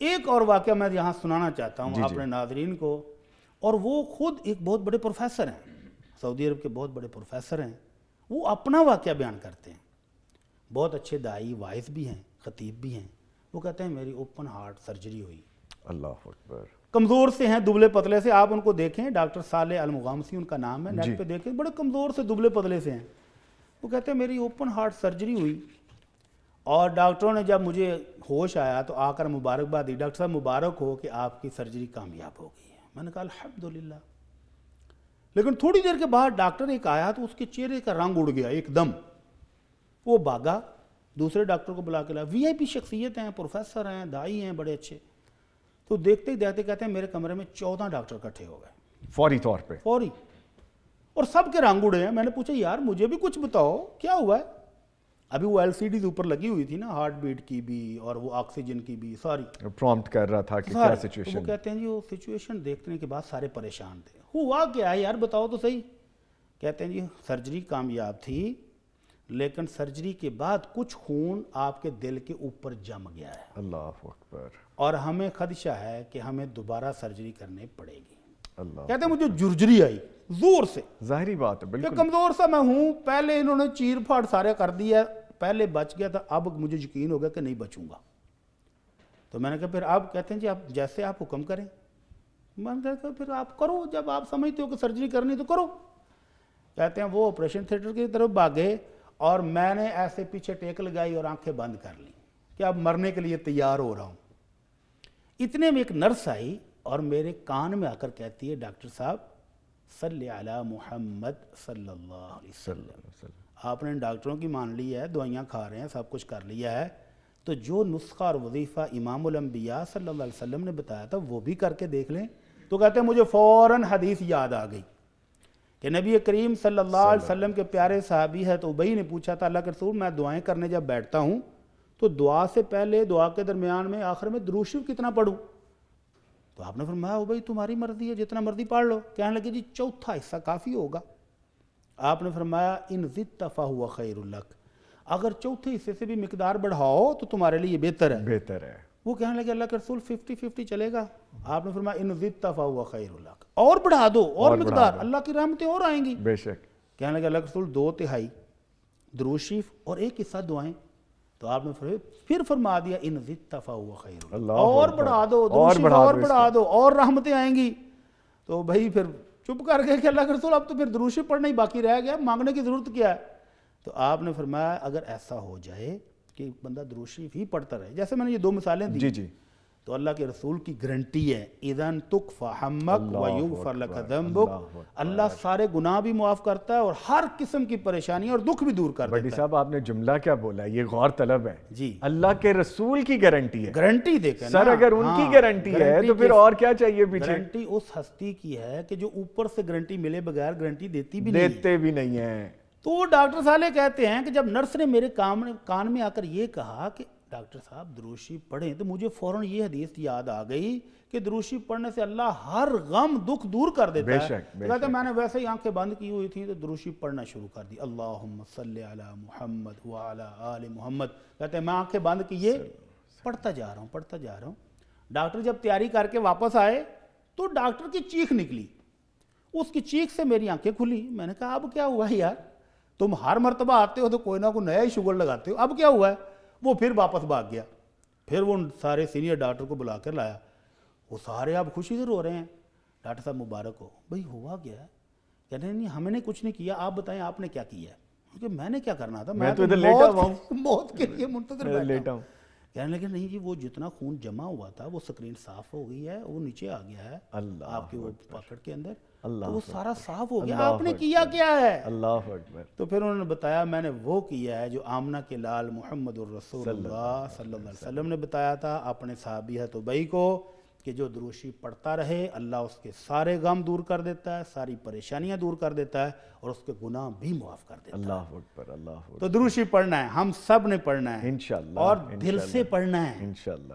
ایک اور واقعہ میں یہاں سنانا چاہتا ہوں اپنے ناظرین کو، اور وہ خود ایک بہت بڑے پروفیسر ہیں، سعودی عرب کے بہت بڑے پروفیسر ہیں. وہ اپنا واقعہ بیان کرتے ہیں. بہت اچھے داعی واعظ بھی ہیں، خطیب بھی ہیں. وہ کہتے ہیں میری اوپن ہارٹ سرجری ہوئی. اللہ اکبر. کمزور سے ہیں، دبلے پتلے سے. آپ ان کو دیکھیں، ڈاکٹر صالح المغامسی ان کا نام ہے، نیٹ پہ دیکھیں، بڑے کمزور سے دبلے پتلے سے ہیں. وہ کہتے ہیں میری اوپن ہارٹ سرجری ہوئی، اور ڈاکٹروں نے جب مجھے ہوش آیا تو آ کر مبارکباد دی، ڈاکٹر صاحب مبارک ہو کہ آپ کی سرجری کامیاب ہو گئی ہے. میں نے کہا الحمدللہ. لیکن تھوڑی دیر کے بعد ڈاکٹر ایک آیا تو اس کے چہرے کا رنگ اڑ گیا ایک دم. وہ بھاگا، دوسرے ڈاکٹر کو بلا کے لایا. وی آئی پی شخصیت ہیں، پروفیسر ہیں، داعی ہیں بڑے اچھے. تو دیکھتے ہی دیکھتے کہتے ہیں میرے کمرے میں 14 ڈاکٹر اکٹھے ہو گئے فوری طور پہ، فوری، اور سب کے رنگ اڑے ہیں. میں نے پوچھا یار مجھے بھی کچھ بتاؤ کیا ہوا ہے. ابھی وہ ایل سی ڈیز اوپر لگی ہوئی تھی نا، ہارٹ بیٹ کی بھی اور وہ آکسیجن کی بھی، ساری پرومپٹ کر رہا تھا کہ کیا سچویشن. وہ کہتے ہیں جی وہ سچویشن دیکھنے کے بعد سارے پریشان تھے. ہوا کیا ہے یار بتاؤ تو صحیح. کہتے ہیں جی سرجری کامیاب تھی، لیکن سرجری کے بعد کچھ خون آپ کے دل کے اوپر جم گیا ہے. اللہ اکبر. اور ہمیں خدشہ ہے کہ ہمیں دوبارہ سرجری کرنی پڑے گی. اللہ. کہتے ہیں مجھے جرجری آئی زور سے. ظاہری بات ہے، کہ بالکل. کمزور سا میں ہوں، پہلے انہوں نے چیر پھاڑ سارے کر دیا، پہلے بچ گیا تھا، اب مجھے یقین ہو گیا کہ نہیں بچوں گا. تو میں نے کہا پھر آپ کہتے ہیں جی آپ جیسے آپ حکم کریں. میں نے کہا پھر آپ کرو، جب آپ سمجھتے ہو کہ سرجری کرنی تو کرو. کہتے ہیں وہ آپریشن تھیٹر کی طرف بھاگے، اور میں نے ایسے پیچھے ٹیک لگائی اور آنکھیں بند کر لی کہ اب مرنے کے لیے تیار ہو رہا ہوں. اتنے میں ایک نرس آئی اور میرے کان میں آ کر کہتی ہے ڈاکٹر صاحب صلی علی محمد صلی اللہ علیہ وسلم. آپ نے ڈاکٹروں کی مان لی ہے، دوائیاں کھا رہے ہیں، سب کچھ کر لیا ہے، تو جو نسخہ اور وظیفہ امام الانبیاء صلی اللہ علیہ وسلم نے بتایا تھا وہ بھی کر کے دیکھ لیں. تو کہتے ہیں مجھے فوراً حدیث یاد آ گئی کہ نبی کریم صلی اللہ علیہ وسلم کے پیارے صحابی ہے تو ابئی نے پوچھا تھا اللہ کے رسول میں دعائیں کرنے جب بیٹھتا ہوں تو دعا سے پہلے، دعا کے درمیان میں، آخر میں درود شریف کتنا پڑھوں؟ تو آپ نے فرمایا ابئی تمہاری مرضی ہے، جتنا مرضی پڑھ لو. کہنے لگے جی چوتھا حصہ کافی ہوگا. آپ نے فرمایا ان زدت فہو خیر لک، اگر چوتھے حصے سے بھی مقدار بڑھاؤ تو تمہارے لیے بہتر ہے. بہتر ہے. وہ کہنے لگے اللہ کے رسول 50-50 چلے گا. آپ نے فرمایا ان زدت فہو خیر لک، اور بڑھا دو اور مقدار، اللہ کی رحمتیں اور آئیں گی. بے شک. کہنے لگے اللہ کے رسول 2/3 درود شریف اور 1 حصہ دعائیں. تو آپ نے پھر فرما دیا ان زدت فہو خیر لک، اور بڑھا دو درود شریف اور بڑھا دو اور رحمتیں آئیں گی. تو بھائی پھر چپ کر گئے کہ اللہ کے رسول اب تو پھر درود شریف پڑھنا ہی باقی رہ گیا، مانگنے کی ضرورت کیا ہے. تو آپ نے فرمایا اگر ایسا ہو جائے کہ بندہ درود شریف ہی پڑھتا رہے، جیسے میں نے یہ 2 مثالیں دی، جی تو اللہ کے رسول کی گارنٹی ہے اذن تکفی ہمک ویغفر لک ذنبک، اللہ سارے گناہ بھی معاف کرتا ہے اور ہر قسم کی پریشانی اور دکھ بھی دور کر دیتا ہے. بڑی صاحب آپ نے جملہ کیا بولا، یہ غور طلب ہے. جی اللہ کے رسول کی گارنٹی ہے. گارنٹی دیکھیں سر اگر ان کی گارنٹی ہے تو پھر اور کیا چاہیے پیچھے. گارنٹی اس ہستی کی ہے کہ جو اوپر سے گارنٹی ملے بغیر گارنٹی دیتی بھی نہیں ہے. تو وہ ڈاکٹر صالح کہتے ہیں کہ جب نرس نے میرے کان میں آ کر یہ کہا کہ ڈاکٹر صاحب درود شریف پڑھیں، تو مجھے فوراً یہ حدیث یاد آ گئی کہ درود شریف پڑھنے سے اللہ ہر غم دکھ دور کر دیتا ہے. کہتے ہیں میں نے ویسے ہی آنکھیں بند کی ہوئی تھی تو درود شریف پڑھنا شروع کر دی، اللہم صلی علی محمد وعلی آل محمد. کہتے ہیں میں آنکھیں بند کیے پڑھتا جا رہا ہوں. ڈاکٹر جب تیاری کر کے واپس آئے تو ڈاکٹر کی چیخ نکلی. اس کی چیخ سے میری آنکھیں کھلی. میں نے کہا اب کیا ہوا ہے یار، تم ہر مرتبہ آتے ہو تو کوئی نہ کوئی نیا ہی شغل لگاتے ہو، اب کیا ہوا ہے؟ وہ پھر واپس بھاگ گیا. پھر وہ سارے سینئر ڈاکٹر کو بلا کر لایا. وہ سارے اب خوشی سے رو رہے ہیں. ڈاکٹر صاحب مبارک ہو. بھئی ہوا گیا ہے؟ کہتے ہیں نہیں ہمیں نے کچھ نہیں کیا، آپ بتائیں آپ نے کیا کیا ہے؟ کیونکہ میں نے کیا کرنا تھا، میں تو موت کے لیے منتظر بیٹھا ہوں. کہنے لگے نہیں جی وہ جتنا خون جمع ہوا تھا وہ سکرین صاف ہو گئی ہے، وہ نیچے آ گیا ہے آپ کے وہ پاکٹ کے اندر، تو وہ سارا صاف ہو گیا. آپ نے کیا کیا ہے؟ اللہ اکبر. تو پھر انہوں نے بتایا میں نے وہ کیا ہے جو آمنہ کے لال محمد الرسول اللہ صلی اللہ علیہ وسلم نے بتایا تھا اپنے صحابی ابئی کو کہ جو درود شریف پڑھتا رہے اللہ اس کے سارے غم دور کر دیتا ہے، ساری پریشانیاں دور کر دیتا ہے اور اس کے گناہ بھی معاف کر دیتا ہے. اللہ اکبر. اللہ اکبر. تو درود شریف پڑھنا ہے، ہم سب نے پڑھنا ہے انشاءاللہ، اور دل سے پڑھنا ہے. انشاءاللہ.